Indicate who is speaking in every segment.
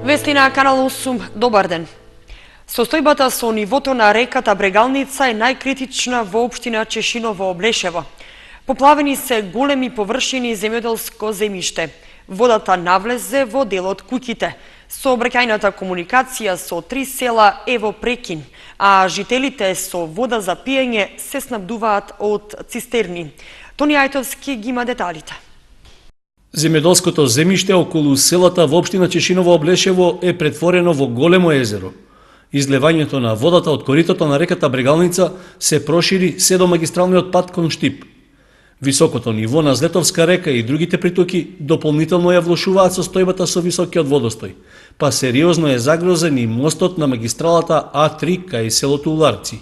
Speaker 1: Вести на Канал 8, добар ден. Состојбата со нивото на реката Брегалница е најкритична во општина Чешиново-Облешево. Поплавени се големи површини земјоделско земјиште. Водата навлезе во дел од куќите. Сообраќајната комуникација со 3 села е во прекин, а жителите со вода за пиење се снабдуваат од цистерни. Тони Ајтовски ги има деталите.
Speaker 2: Земјоделското земјиште околу селата во општина Чешиново-Облешево е претворено во големо езеро. Излевањето на водата од коритото на реката Брегалница се прошири се до магистралниот пат кон Штип. Високото ниво на Злетовска река и другите притоки дополнително ја влошуваат состојбата со високиот водостој, па сериозно е загрозен и мостот на магистралата А3 кај селото Уларци.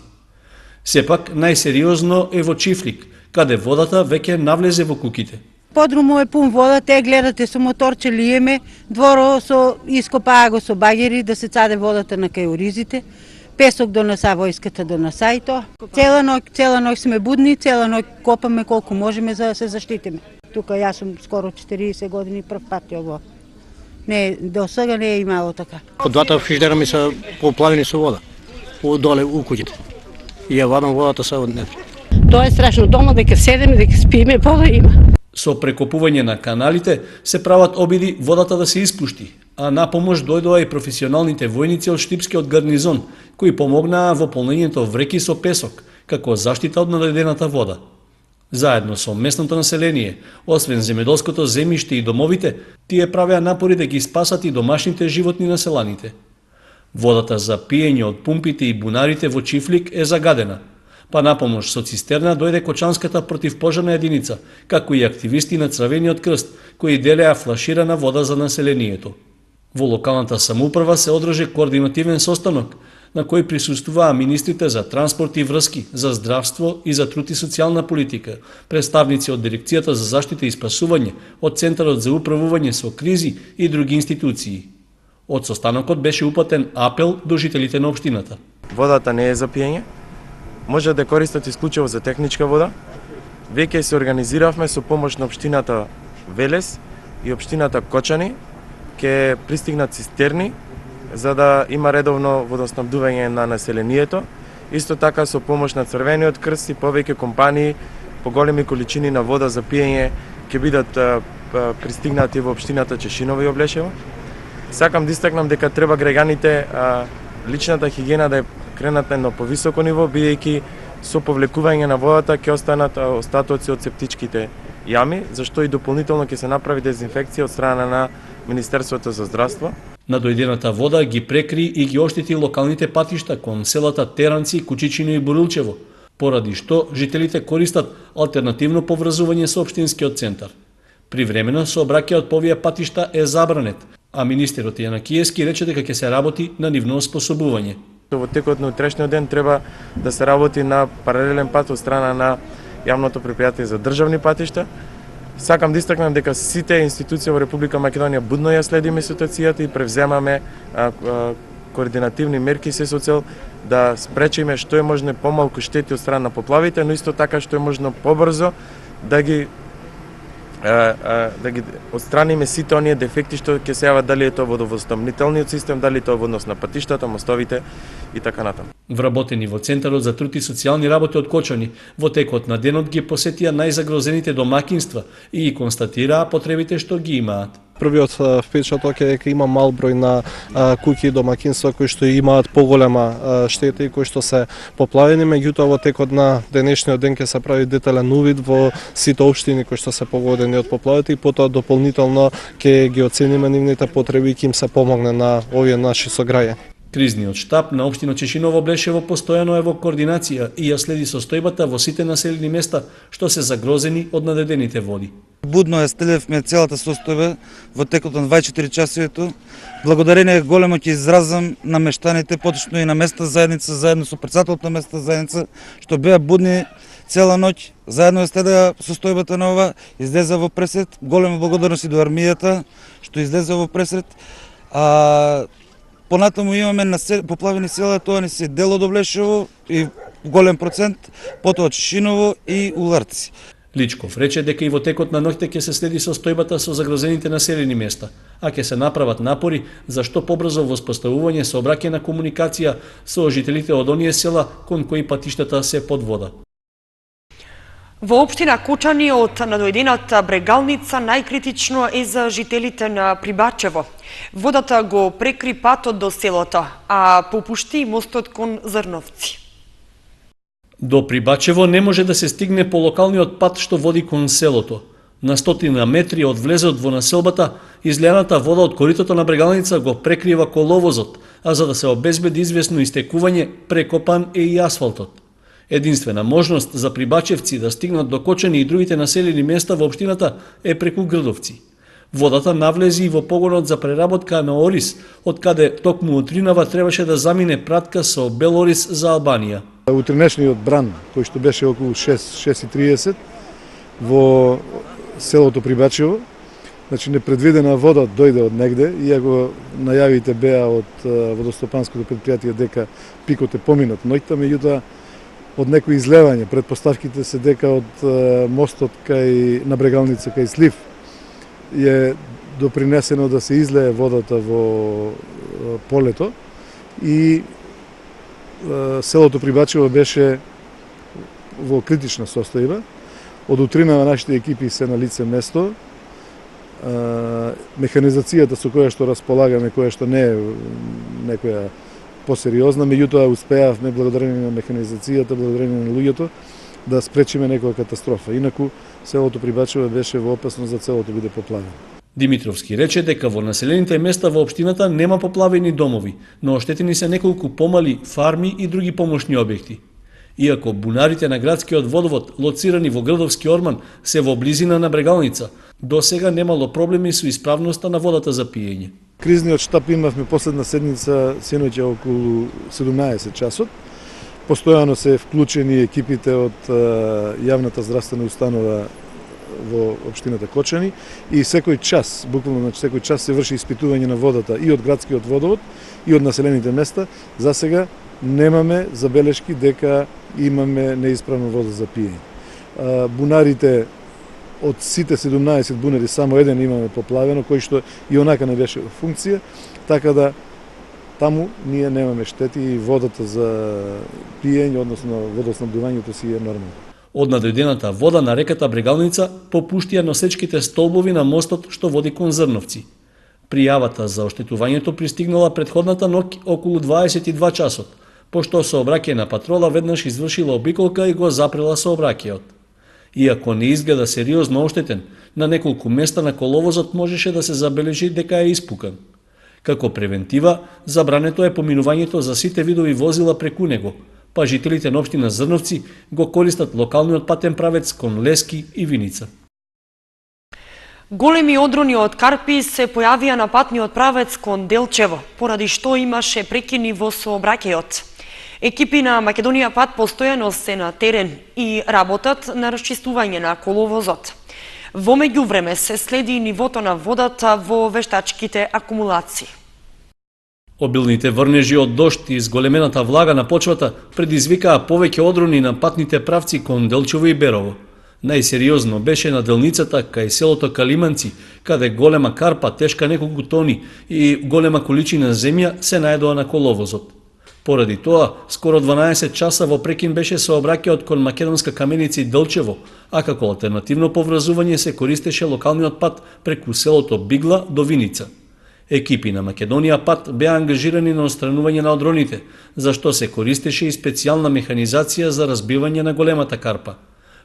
Speaker 2: Сепак најсериозно е во Чифлик, каде водата веќе навлезе во куќите.
Speaker 3: Подрумот е пун вода, те гледате со моторче лиеме, дворо со ископаа го со багери да се цаде водата на кај оризите. Песок донеса војската, донеса и то. Цела ноќ сме будни, цела ноќ копаме колку можеме за да се заштитиме. Тука јас сум скоро 40 години прв пат ово. Не, до сега не е имало така.
Speaker 4: Од двата фриждера ми се поплавени со вода, доле у куќите. И ја вадам водата се од недре.
Speaker 5: Тоа е страшно, дома дека седеме, дека спиме, вода има.
Speaker 2: Со прекопување на каналите се прават обиди водата да се испушти, а на помош дојдоа и професионалните војници од Штипскиот гарнизон, кои помогнаа во полнењето вреки со песок, како заштита од наледената вода. Заедно со местното население, освен земјоделското земјиште и домовите, тие правеа напори да ги спасат и домашните животни на селаните. Водата за пиење од пумпите и бунарите во Чифлик е загадена, па на помош со цистерна дојде Кочанската противпожарна единица, како и активисти на Црвениот крст, кои делеа флаширана вода за населението. Во локалната самоуправа се одржи координативен состанок, на кој присуствуваа министрите за транспорт и врски, за здравство и за труд и социјална политика, представници од Дирекцијата за заштита и спасување, од Центарот за управување со кризи и други институции. Од состанокот беше упатен апел до жителите на општината.
Speaker 6: Водата не е за пиење, може да користат исклучиво за техничка вода. Веќе се организиравме со помош на општината Велес и општината Кочани, ќе пристигнат цистерни за да има редовно водоснабдување на населението. Исто така со помош на Црвениот крст и повеќе компании по големи количини на вода за пиење ќе бидат пристигнати во општината Чешиново и Облешево. Сакам да истакнам дека треба граѓаните личната хигиена да е кренат на повисоко ниво, бидејќи со повлекување на водата ќе останат остатоци од септичките јами, зашто и дополнително ќе се направи дезинфекција од страна на Министерството за здравство.
Speaker 2: Надојдената вода ги прекри и ги оштети локалните патишта кон селата Теранци, Кучичино и Борилчево, поради што жителите користат алтернативно поврзување со општинскиот центар. Привремено сообраќајот по овие патишта е забранет, а министерот Јанакиевски рече дека ќе се работи на нивно способување.
Speaker 6: Во текот на утрешниот ден треба да се работи на паралелен пат од страна на јавното предпријатие за државни патишта. Сакам да истакнам дека сите институции во Република Македонија будно ја следиме ситуацијата и превземаме координативни мерки се со цел да спречиме што е можно помалку штети од страна на поплавите, но исто така што е можно побрзо да ги отстраниме сите оние дефекти што ќе се јават, дали е тоа водовоснабдителниот систем, дали е тоа во однос на патиштата, мостовите и така натаму.
Speaker 2: Вработени во Центарот за труд и социјални работи од Кочани, во текот на денот ги посетија најзагрозените домакинства и ги констатираа потребите што ги имаат.
Speaker 7: Првиот впечаток е дека има мал број на куќи и домакинства кои што имаат поголема штета и кои што се поплавени, меѓутоа во текот на денешниот ден ќе се прави детален увид во сите општини кои што се погодени од поплавите и потоа дополнително ќе ги оцениме нивните потреби и ќе им се помогне на овие наши сограѓани.
Speaker 2: Кризниот штаб на општина Чешиново-Облешево постојано е во координација и ја следи состојбата во сите населени места што се загрозени од надедените води.
Speaker 8: Будно ја следевме целата состојба во текот на 24 часовето. Благодарение големо ќе изразам на мештаните, поточно и на местната заедница, заедно со претседателот на местната заедница, што беа будни цела ноќ, заедно ја следеа состојбата на ова, излеза во пресред. Голема благодарност и до армијата што излезе во пресред. Понатаму имаме поплавени села, тоа не се дел од Облешево и голем процент, потоа Чешиново и Уларци.
Speaker 2: Личков рече дека и во текот на ноќта ќе се следи состојбата со загрозените населени места, а ќе се направат напори за што побрзо воспоставување сообраќајна комуникација со жителите од оние села кон кои патиштата се под вода.
Speaker 1: Во општина Кочани од надојдената брегалница најкритично е за жителите на Прибачево. Водата го прекри патот до селото, а попушти мостот кон Зрновци.
Speaker 2: До Прибачево не може да се стигне по локалниот пат што води кон селото. На 100 метри од влезот во населбата, излеаната вода од коритото на брегалница го прекрива коловозот, а за да се обезбеди известно истекување, прекопан е и асфалтот. Единствена можност за прибачевци да стигнат до Кочани и другите населени места во општината е преку Грдовци. Водата навлези и во погонот за преработка на ориз, од каде токму утринава требаше да замине пратка со бел ориз за Албанија.
Speaker 9: Утринешниот бран, кој што беше околу 6:30 во селото Прибачево, значи непредвидена вода дојде од негде, иако најавите беа од водостопанското предпријатие дека пикот е поминат ноќта, меѓутоа од некои излевање, предпоставките се дека од мостот кај на брегалница кај Слив е допринесено да се излее водата во полето и селото Прибачево беше во критична состојба. Од утринава нашите екипи се на лице место. Механизацијата со која што располагаме, која што не е некоја посериозна, меѓутоа успеавме благодарение на механизацијата, благодарение на луѓето, да спречиме некоја катастрофа. Инаку селото Прибачево беше во опасност за целото биде поплавено.
Speaker 2: Димитровски рече дека во населените места во општината нема поплавени домови, но оштетени се неколку помали фарми и други помошни објекти. Иако бунарите на градскиот водовод, лоцирани во Грдовски орман, се во близина на брегалница, до сега немало проблеми со исправноста на водата за пиење.
Speaker 9: Кризниот штаб имавме последна седница синоќа околу 17 часот. Постојано се вклучени екипите од јавната здравствена установа во општината Кочани и секој час, буквално секој час се врши испитување на водата и од градскиот водовод и од населените места. За сега немаме забелешки дека имаме неисправна вода за пиење. Бунарите од сите 17 бунари само еден имаме поплавено, кој што и онака не беше во функција, така да таму ние немаме штети и водата за пиење, односно водоснабдувањето си е нормално.
Speaker 2: Од надојдената вода на реката Брегалница попуштија носечките столбови на мостот што води кон Зрновци. Пријавата за оштетувањето пристигнала предходната ноќ околу 22 часот, пошто сообраќајна патрола веднаш извршила обиколка и го запрела сообраќајот. Иако не изгледа сериозно оштетен, на неколку места на коловозот можеше да се забележи дека е испукан. Како превентива, забрането е поминувањето за сите видови возила преку него, па жителите на општина Зрновци го користат локалниот патен правец кон Лески и Виница.
Speaker 1: Големи одрони од карпи се појавија на патниот правец кон Делчево, поради што имаше прекини во сообраќајот. Екипи на Македонија пат постојано се на терен и работат на расчистување на коловозот. Во меѓувреме се следи нивото на водата во вештачките акумулации.
Speaker 2: Обилните врнежи од дожд и зголемената влага на почвата предизвикаа повеќе одрони на патните правци кон Делчево и Берово. Најсериозно беше на делницата кај селото Калиманци, каде голема карпа тешка неколку тони и голема количина земја се најдоа на коловозот. Поради тоа, скоро 12 часа во прекин беше сообраќајот кон Македонска каменица и Делчево, а како алтернативно поврзување се користеше локалниот пат преку селото Бигла до Виница. Екипи на Македонија пат беа ангажирани на отстранување на одроните, зашто се користеше и специјална механизација за разбивање на големата карпа.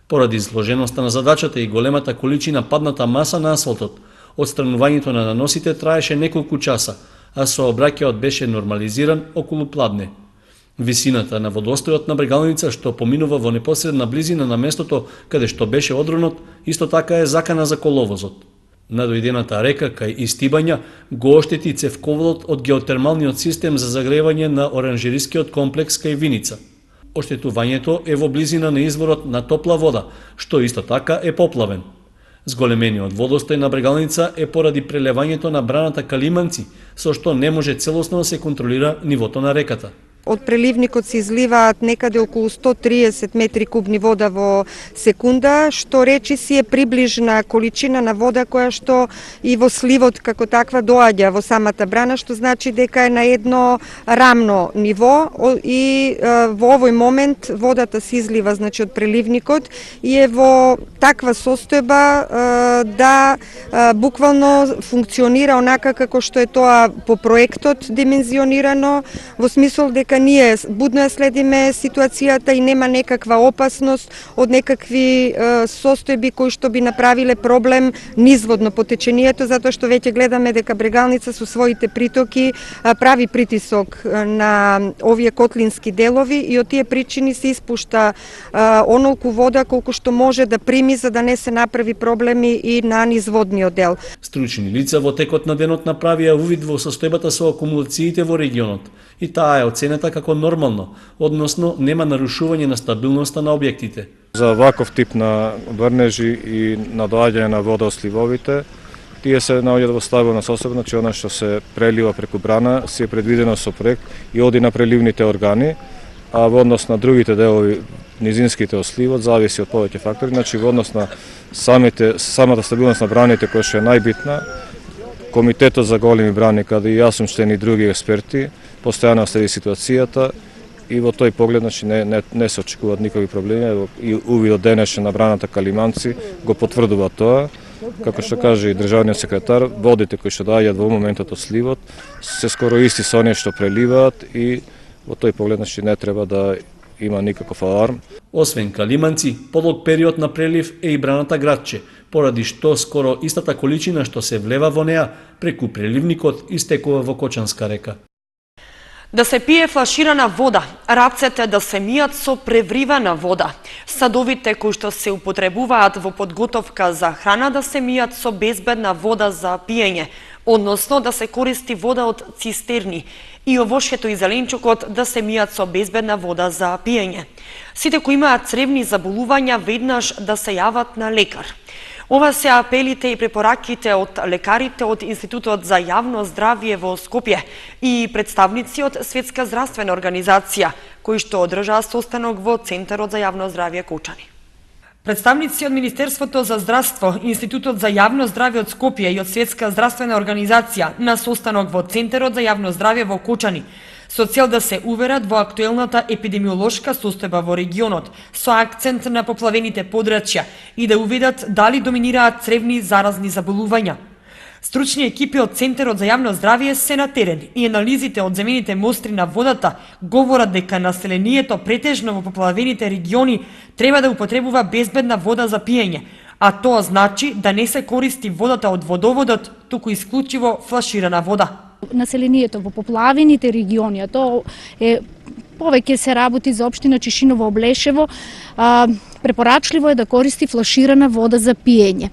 Speaker 2: Поради изложеноста на задачата и големата количина падната маса на асфалтот, отстранувањето на наносите траеше неколку часа, а сообраќајот беше нормализиран околу Пладне. Висината на водостојот на Брегалница што поминува во непосредна близина на местото каде што беше одронот, исто така е закана за коловозот. Надојдената река кај Истибања го оштети цевководот од геотермалниот систем за загревање на оранжерискиот комплекс кај Виница. Оштетувањето е во близина на изворот на топла вода, што исто така е поплавен. Зголемениот водостој на Брегалница е поради прелевањето на браната Калиманци, со што не може целосно да се контролира нивото на реката.
Speaker 10: од преливникот се изливаат некаде околу 130 метри кубни вода во секунда, што речиси е приближна количина на вода која што и во сливот како таква доаѓа во самата брана, што значи дека е на едно рамно ниво и во овој момент водата се излива значи од преливникот и е во таква состојба да буквално функционира онака како што е тоа по проектот димензионирано, во смисол дека ние будно ја следиме ситуацијата и нема некаква опасност од некакви состојби кои што би направиле проблем низводно по течението, затоа што веќе гледаме дека Брегалница со своите притоки прави притисок на овие котлински делови и од тие причини се испушта онолку вода колку што може да прими за да не се направи проблеми и на низводниот дел.
Speaker 2: Стручни лица во текот на денот направија увид во состојбата со акумулациите во регионот и таа е оценета како нормално, односно нема нарушување на стабилноста на објектите.
Speaker 11: За ваков тип на врнежи и надоаѓање на вода од сливовите, тие се наоѓаат во стабилна состојба, значи она што се прелива преку брана се е предвидено со проект и оди на преливните органи, а во однос на другите делови низинските од сливот зависи од повеќе фактори, значи во однос на самата стабилност на браните која што е најбитна, Комитетот за големи брани, каде и јас сум член и други експерти, постојано следи ситуацијата и во тој поглед значи не се очекуваат никакви проблеми и увидот денешен на браната Калиманци го потврдува тоа. Како што каже и државниот секретар, водите кои што доаѓаат во моментот од сливот се скоро исти со оние што преливаат и во тој поглед значи не треба да има никаков аларм.
Speaker 2: Освен Калиманци, подолг период на прелив е и браната Градче, поради што скоро истата количина што се влева во неа преку преливникот истекува во Кочанска река.
Speaker 1: Да се пие флаширана вода, рацете да се мијат со превривана вода, садовите кои што се употребуваат во подготовка за храна да се мијат со безбедна вода за пиење, односно да се користи вода од цистерни и овошјето и зеленчукот да се мијат со безбедна вода за пиење. Сите кои имаат цревни заболувања веднаш да се јават на лекар. Ова се апелите и препораките од лекарите од Институтот за јавно здравје во Скопје и представници од Светска здравствена организација, кои што одржаа состанок во Центарот за јавно здравје Кочани. Представници од Министерството за здравство, Институтот за јавно здравје од Скопје и од Светска здравствена организација на состанок во Центарот за јавно здравје во Кочани со цел да се уверат во актуелната епидемиолошка состојба во регионот, со акцент на поплавените подрачја и да увидат дали доминираат цревни заразни заболувања. Стручни екипи од Центарот за јавно здравје се на терен и анализите од земените мостри на водата говорат дека населението претежно во поплавените региони треба да употребува безбедна вода за пиење, а тоа значи да не се користи водата од водоводот, туку исклучиво флаширана вода.
Speaker 12: Населението во поплавените региони, а тоа е повеќе се работи за општина Чешиново, Облешево, препорачливо е да користи флаширана вода за пиење.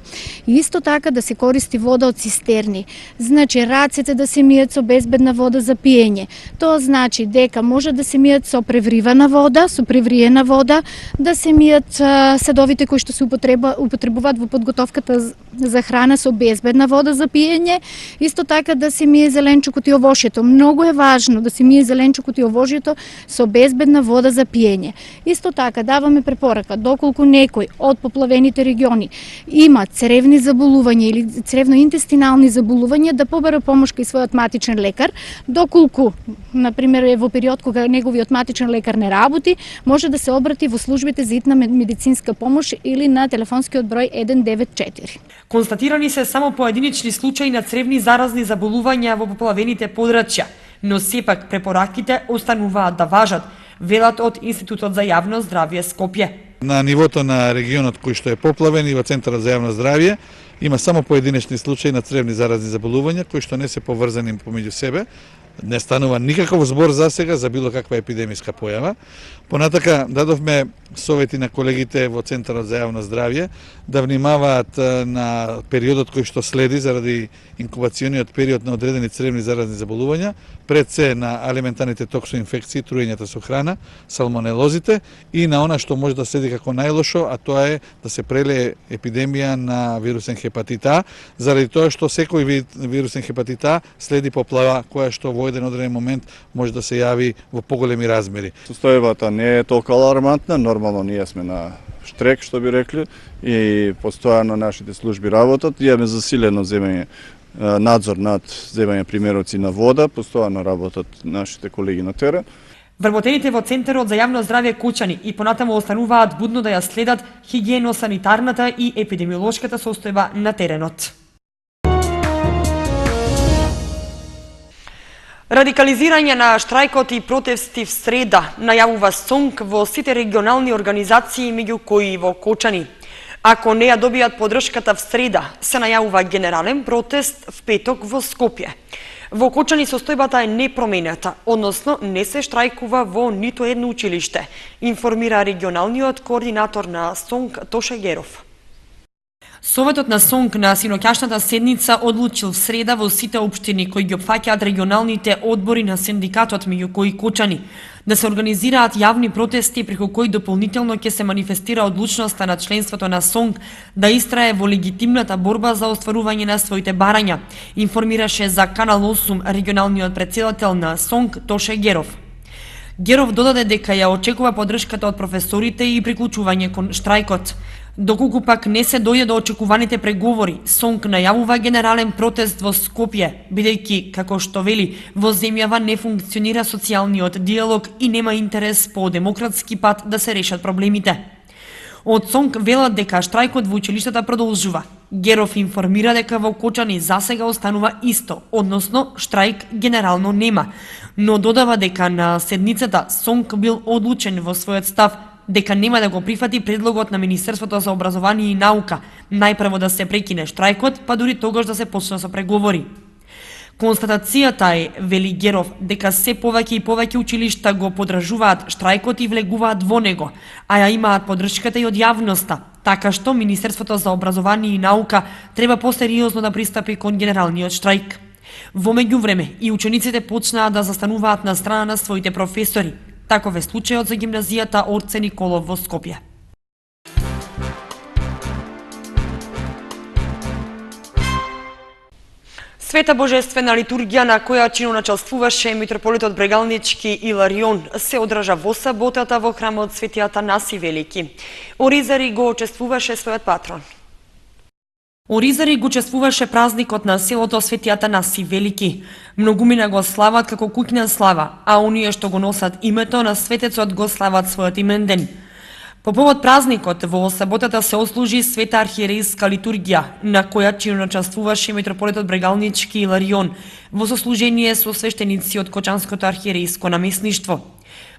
Speaker 12: И исто така да се користи вода од цистерни. Значи рацете да се мијат со безбедна вода за пиење. Тоа значи дека може да се мијат со превривана вода, со превриена вода, да се мијат садовите кои што се употребуваат во подготовката за храна со безбедна вода за пиење. Исто така да се мие зеленчукот и овошјето. Многу е важно да се мие зеленчукот и овошјето со безбедна вода за пиење. Исто така даваме препорака доколку некој од поплавените региони има цревни заболувања или цревно-интестинални заболувања, да побара помош кај својот матичен лекар. Доколку, например, е во период кога неговиот матичен лекар не работи, може да се обрати во службите за итна медицинска помош или на телефонскиот број 194.
Speaker 1: Констатирани се само поединични случаи на цревни заразни заболувања во поплавените подрачја, но сепак препораките остануваат да важат, велат од Институтот за јавно здравје Скопје.
Speaker 9: На нивото на регионот кој што е поплавен и во Центарот за јавно здравје има само поединечни случаи на цревни заразни заболувања кои што не се поврзани помеѓу себе. Не станува никаков збор за сега за било каква епидемиска појава. Понатака дадовме совети на колегите во Центарот за јавно здравје да внимаваат на периодот кој што следи заради инкубациониот период на одредени цревни заразни заболувања, пред се на алиментарните токсоинфекции, труењата со храна, салмонелозите и на она што може да следи како најлошо, а тоа е да се прелее епидемија на вирусен хепатит А, заради тоа што секој вид вирусен хепатит А следи поплава која што во еден одреден момент може да се јави во поголеми размери.
Speaker 13: Состојбата не е толку алармантна, нормално ние сме на штрек, што би рекли, и постојано нашите служби работат. Имаме засилено земење надзор над земење примероци на вода, постојано работат нашите колеги на терен.
Speaker 1: Вработените во Центарот за јавно здравје кучани и понатаму остануваат будно да ја следат хигиено-санитарната и епидемиолошката состојба на теренот. Радикализирање на штрајкот и протести в среда најавува СОНК во сите регионални организации, меѓу кои во Кочани. Ако не ја добијат поддршката в среда, се најавува генерален протест в петок во Скопје. Во Кочани состојбата е непроменета, односно не се штрајкува во ниту едно училиште, информира регионалниот координатор на СОНК Тоше Геров. Советот на СОНК на синоќашната седница одлучил в среда во сите општини кои ги опфаќаат регионалните одбори на синдикатот, меѓу кои Кочани, да се организираат јавни протести преку кои дополнително ќе се манифестира одлучноста на членството на СОНК да истрае во легитимната борба за остварување на своите барања, информираше за Канал 8 регионалниот претседател на СОНК Тоше Геров. Геров додаде дека ја очекува поддршката од професорите и приклучување кон штрајкот. Доколку пак не се дојде до очекуваните преговори, СОНК најавува генерален протест во Скопје, бидејќи, како што вели, во земјава не функционира социјалниот диалог и нема интерес по демократски пат да се решат проблемите. Од СОНК велат дека штрајкот во училиштата продолжува. Геров информира дека во Кочани засега останува исто, односно штрајк генерално нема, но додава дека на седницата СОНК бил одлучен во својот став дека нема да го прифати предлогот на Министерството за образование и наука, најпрво да се прекине штрајкот, па дури тогаш да се почне со преговори. Констатацијата е, вели Геров, дека се повеќе и повеќе училишта го подражуваат штрајкот и влегуваат во него, а ја имаат поддршката и од јавноста, така што Министерството за образование и наука треба посериозно да пристапи кон генералниот штрајк. Во меѓувреме и учениците почнаа да застануваат на страна на своите професори. Таков е случајот за гимназијата Орце Николов во Скопје. Света божествена литургија на која чиноначалствуваше митрополитот Брегалнички Иларион се одржа во саботата во храмот Свети Атанаси Велики. Оризари го учествуваше својот патрон. Оризари го чествуваше празникот на селото Свети Атанаси Велики. Многумина го слават како куќна слава, а оние што го носат името на светецот го слават својот именден. По повод празникот во саботата се ослужи света архиерејска литургија, на која чиноначалствуваше митрополитот Брегалнички Иларион во сослужение со свештеници од Кочанското архиерејско намесништво.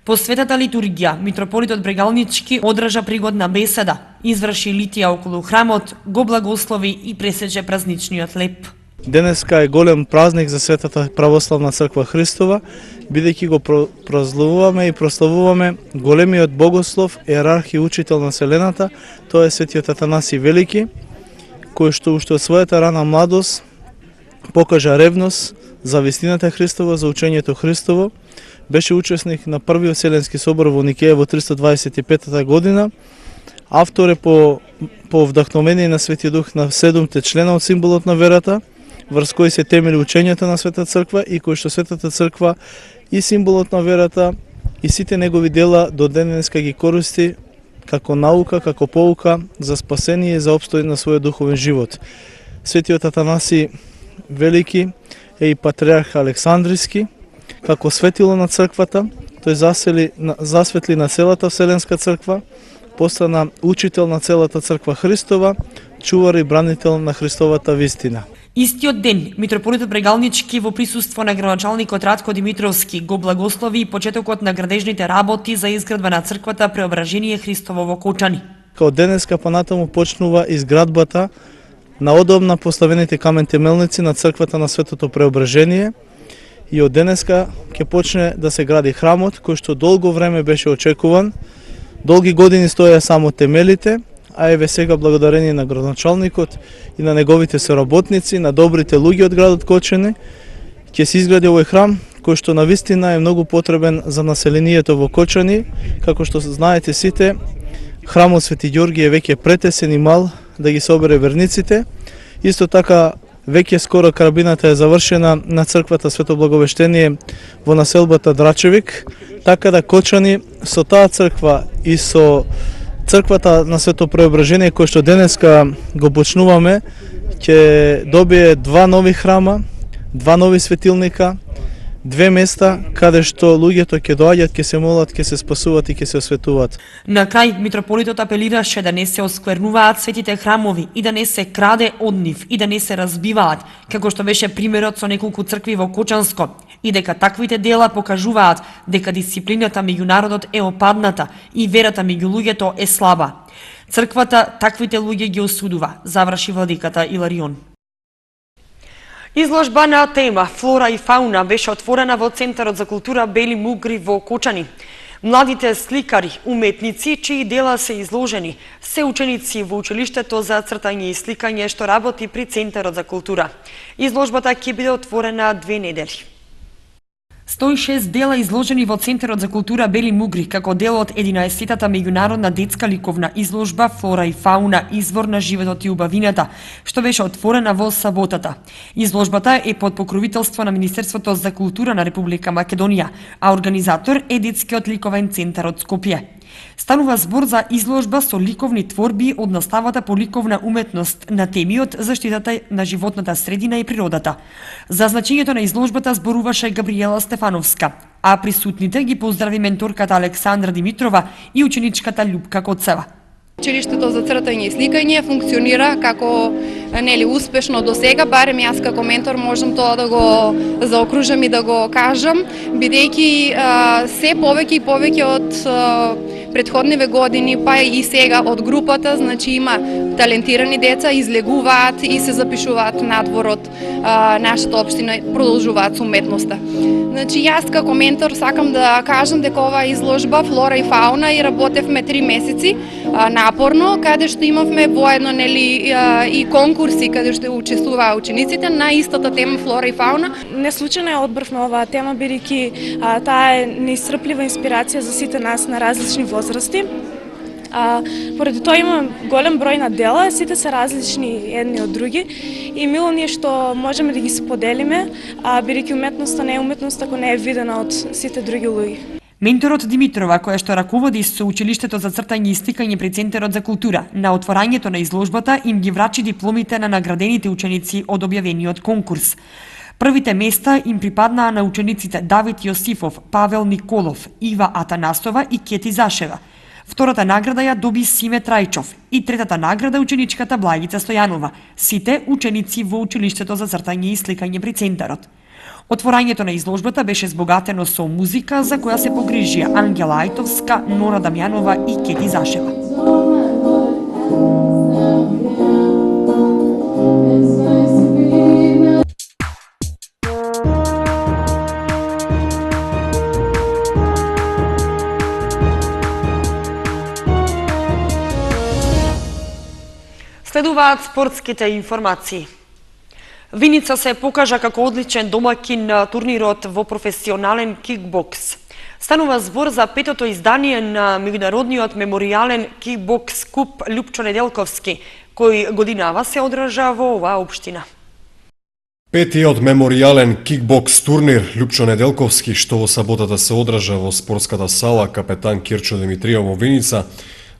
Speaker 1: По светата литургија, митрополитот Брегалнички одржа пригодна беседа, изврши литија околу храмот, го благослови и пресече празничниот леп.
Speaker 14: Денеска е голем празник за Светата православна црква Христова, бидејќи го празнуваме и прославуваме големиот богослов, иерарх и учител на Вселената, тоа е Светиот Атанаси Велики, кој што уште од својата рана младост покажа ревност за вистината Христова, за учењето Христово. Беше учесник на првиот Вселенски собор во Никеја во 325 година. Автор е по вдахновение на Светиот Дух на 7 члена од символот на верата, врз кој се темели учењето на Светата црква и кој што Светата црква и символот на верата и сите негови дела до денеска ги користи како наука, како поука за спасение и за обстој на својот духовен живот. Светиот Атанаси Велики е и патриарх Александриски, како светило на црквата, тој засветли на целата Вселенска црква, постана учител на целата црква Христова, чувар и бранител на Христовата вистина.
Speaker 1: Истиот ден, митрополитот Брегалнички во присуство на градоначалникот Радко Димитровски го благослови почетокот на градежните работи за изградба на црквата Преображение Христово во Кочани.
Speaker 14: Као денеска понатаму почнува изградбата на одобна поставените камен темелници на црквата на Светото Преображение и од денеска ќе почне да се гради храмот кој што долго време беше очекуван. Долги години стоја само темелите, а еве сега благодарение на градоначалникот и на неговите соработници, на добрите луѓе од градот Кочани, ќе се изгради овој храм кој што навистина е многу потребен за населението во Кочани. Како што знаете сите, храмот Свети Ѓорги е веќе претесен и мал да ги собере верниците. Исто така Веќе скоро карабината е завршена на црквата Свето Благовештение во населбата Драчевик, така да Кочани со таа црква и со црквата на Свето Преображение кој што денеска го почнуваме, ќе добие 2 нови храма, 2 нови светилника, 2 места каде што луѓето ќе доаѓат, ќе се молат, ќе се спасуват и ќе се осветуваат.
Speaker 1: На крај митрополитот апелираше да не се осквернуваат светите храмови и да не се краде од нив и да не се разбиваат, како што беше примерот со неколку цркви во Кочанско, и дека таквите дела покажуваат дека дисциплината меѓу народот е опадната и верата меѓу луѓето е слаба. Црквата таквите луѓе ги осудува, заврши владиката Иларион. Изложба на тема Флора и фауна беше отворена во Центарот за култура Бели Мугри во Кочани. Младите сликари, уметници, чии дела се изложени, се ученици во училиштето за цртање и сликање што работи при Центарот за култура. Изложбата ќе биде отворена 2 недели. 106 дела изложени во Центарот за култура Бели Мугри како дел од 11-тата меѓународна детска ликовна изложба Флора и фауна, извор на животот и убавината, што беше отворена во саботата. Изложбата е под покровителство на Министерството за култура на Република Македонија, а организатор е Детскиот ликовен центар од Скопје. Станува збор за изложба со ликовни творби од наставата по ликовна уметност на темиот заштитата на животната средина и природата. За значењето на изложбата зборуваше Габриела Стефановска, а присутните ги поздрави менторката Александра Димитрова и ученичката Љупка Коцева.
Speaker 15: Училиштето за цртање и сликање функционира како успешно до сега, барем јас како ментор можам тоа да го заокружам и да го кажам, бидејќи се повеќе и повеќе од претходниве години, па и сега од групата, значи има талентирани деца, излегуваат и се запишуваат надвор од нашата општина, продолжуваат со уметноста. Значи јас како ментор сакам да кажам дека оваа изложба Флора и фауна и работевме 3 месеци напорно, каде што имавме воедно и конкурси каде што учествуваа учениците на истата тема Флора и фауна.
Speaker 16: Не случајно ја одбрав на оваа тема, бидејќи таа е неисцрплива инспирација за сите нас на различни возрасти. Поради тоа има голем број на дела, сите се различни едни од други и мило ни е што можеме да ги споделиме, бидејќи уметноста не е уметност ако не е видена од сите други луѓе.
Speaker 1: Менторот Димитрова, која што раководи со училиштето за цртање и сликање при Центарот за култура, на отворањето на изложбата им ги врачи дипломите на наградените ученици од објавениот конкурс. Првите места им припаднаа на учениците Давид Јосифов, Павел Николов, Ива Атанасова и Кети Зашева. Втората награда ја доби Симе Трајчов и третата награда ученичката Благица Стојанова, сите ученици во училиштето за цртање и сликање при Центарот. Отворањето на изложбата беше збогатено со музика за која се погрижија Ангела Ајтовска, Нора Дамјанова и Кети Зашева. Следуваат спортските информации. Виница се покажа како одличен домакин на турнирот во професионален кикбокс. Станува збор за 5-то издание на меѓународниот меморијален кикбокс куп Љупчо Неделковски, кој годинава се одржа во оваа општина.
Speaker 17: 5-тиот меморијален кикбокс турнир Љупчо Неделковски, што во саботата се одржа во спортската сала Капетан Кирчо Димитријов во Виница,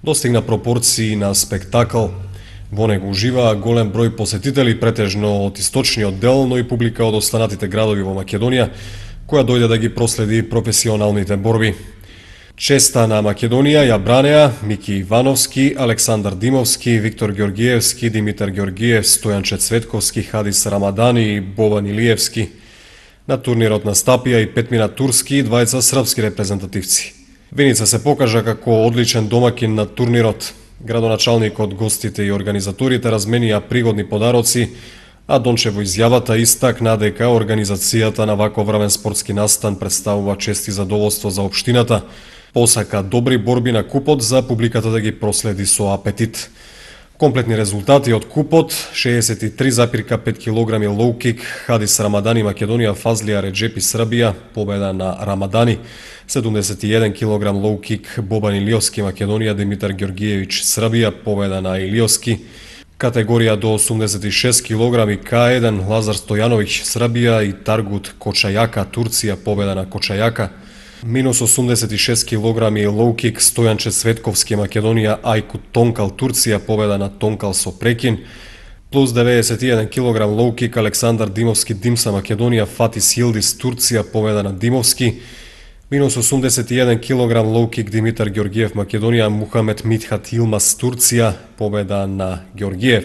Speaker 17: достигна пропорции на спектакл. Во него уживаа голем број посетители, претежно од источниот дел, но и публика од останатите градови во Македонија, која дојде да ги проследи професионалните борби. Честа на Македонија ја бранеа Мики Ивановски, Александар Димовски, Виктор Георгиевски, Димитар Георгиев, Стојанче Цветковски, Хадис Рамадани и Бобан Илиевски. На турнирот настапија и Петмина Турски и двајца српски репрезентативци. Виница се покажа како одличен домакин на турнирот. Градоначалникот, гостите и организаторите разменија пригодни подароци, а Дончев во изјавата истакна дека организацијата на ваков врамен спортски настан представува чести задоволство за општината, посака добри борби на купот за публиката да ги проследи со апетит. Комплетни резултати од купот: 63,5 кг лоу-кик, Хадис Рамадани Македонија, Фазлија Реджепи Србија, победа на Рамадани; 71 кг лоу-кик, Бобан Илиовски Македонија, Димитар Георгиевич Србија, победа на Илиовски; Категорија до 86 кг К1 Лазар Стојановиќ Србија и Таргут Кочајака Турција победа на Кочајака. Минус 86 кг лоу-кик Стојанче Светковски Македонија Ајкут Тонкал Турција победа на Тонкал со прекин. Плюс 91 кг лоу-кик Александар Димовски Димса Македонија Фатис Йилдис Турција победа на Димовски. Минус 81 кг лоу-кик Димитар Георгиев Македонија Мухамед Митхат Илмас Турција победа на Георгиев.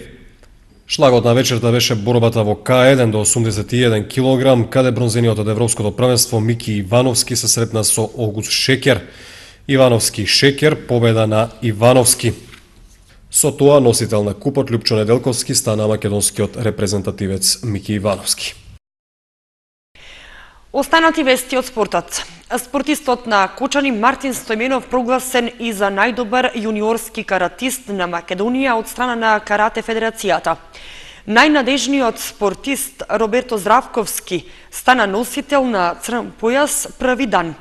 Speaker 17: Шлагот на вечерта беше борбата во К1 до 81 кг, каде бронзениот од Европското првенство Мики Ивановски се сретна со Огуст Шекер. Ивановски Шекер победа на Ивановски. Со тоа носител на купот Лјупчо Неделковски стана македонскиот репрезентативец Мики Ивановски.
Speaker 1: Останати вести од спортот. Спортистот на Кочани Мартин Стојменов прогласен и за најдобар јуниорски каратист на Македонија од страна на Карате Федерацијата. Најнадежниот спортист Роберто Здравковски стана носител на црн појас први дан.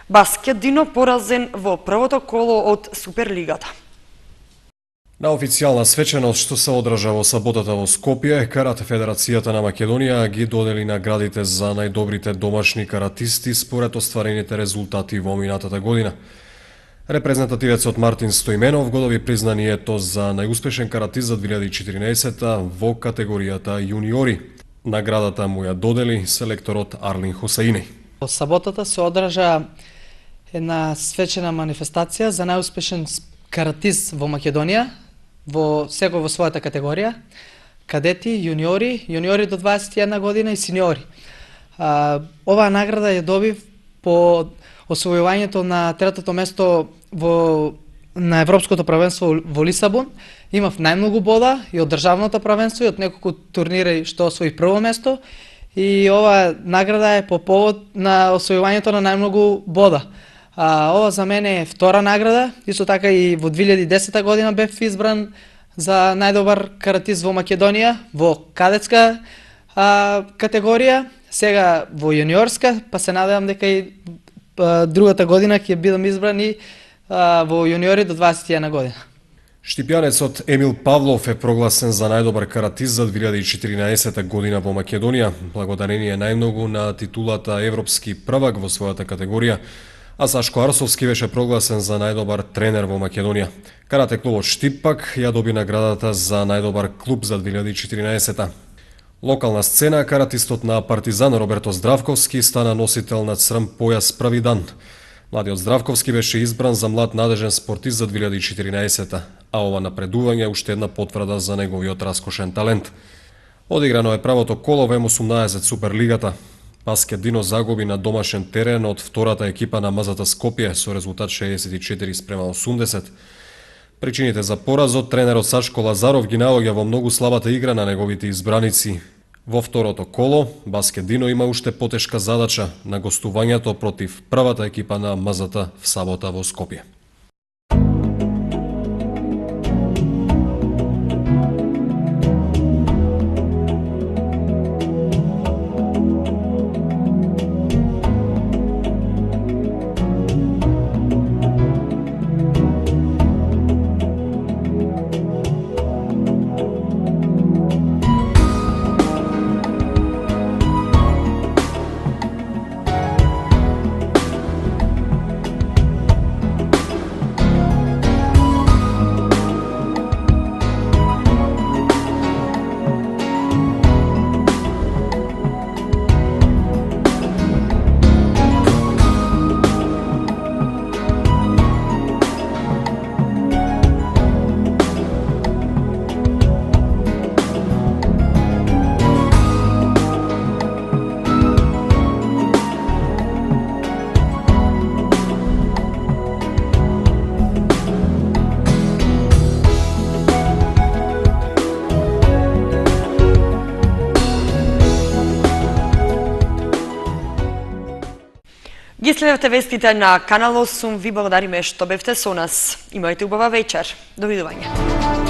Speaker 1: Баскет Дино поразен во првото коло од Суперлигата.
Speaker 17: На официјална свеченост што се одржа во саботата во Скопје, Карате Федерацијата на Македонија ги додели наградите за најдобрите домашни каратисти според остварените резултати во минатата година. Репрезентативецот Мартин Стојменов го доби признанието за најуспешен каратист за 2014 во категоријата јуниори. Наградата му ја додели селекторот Арлин Хусаини.
Speaker 18: Во саботата се одржа една свечена манифестација за најуспешен каратист во Македонија, во секој во својата категорија, кадети, јуниори до 21 година и сениори. Оваа награда ја добив по освојувањето на третото место на Европското првенство во Лисабон. Имав најмногу бода и од државното првенство и од неколку турнири што освоив прво место, и оваа награда е по повод на освојувањето на најмногу бода. Ова за мене е втора награда, исто така и во 2010 година бев избран за најдобар каратист во Македонија, во кадетска категорија, сега во јуниорска, па се надевам дека и другата година ќе бидам избран и во јуниори до 21 година.
Speaker 17: Штипјанецот Емил Павлов е прогласен за најдобар каратист за 2014 година во Македонија, благодарение најмногу на титулата Европски првак во својата категорија, а Сашко Арсовски беше прогласен за најдобар тренер во Македонија. Карате клубот Штип пак ја доби наградата за најдобар клуб за 2014. Локална сцена, каратистот на Партизан Роберто Здравковски стана носител на црн појас први дан. Младиот Здравковски беше избран за млад надежен спортист за 2014, а ова напредување е уште една потврда за неговиот раскошен талент. Одиграно е правото коло во М18 Суперлигата. Баскет Дино загуби на домашен терен од втората екипа на МЗТ Скопје со резултат 64-80. Причините за поразот тренерот Сашко Лазаров ги наоѓа во многу слабата игра на неговите избраници. Во второто коло, Баскет Дино има уште потешка задача на гостувањето против првата екипа на МЗТ в сабота во Скопје.
Speaker 1: Ги следевте вестите на Канал 8. Ви благодариме што бевте со нас. Имајте убава вечер. Довидување.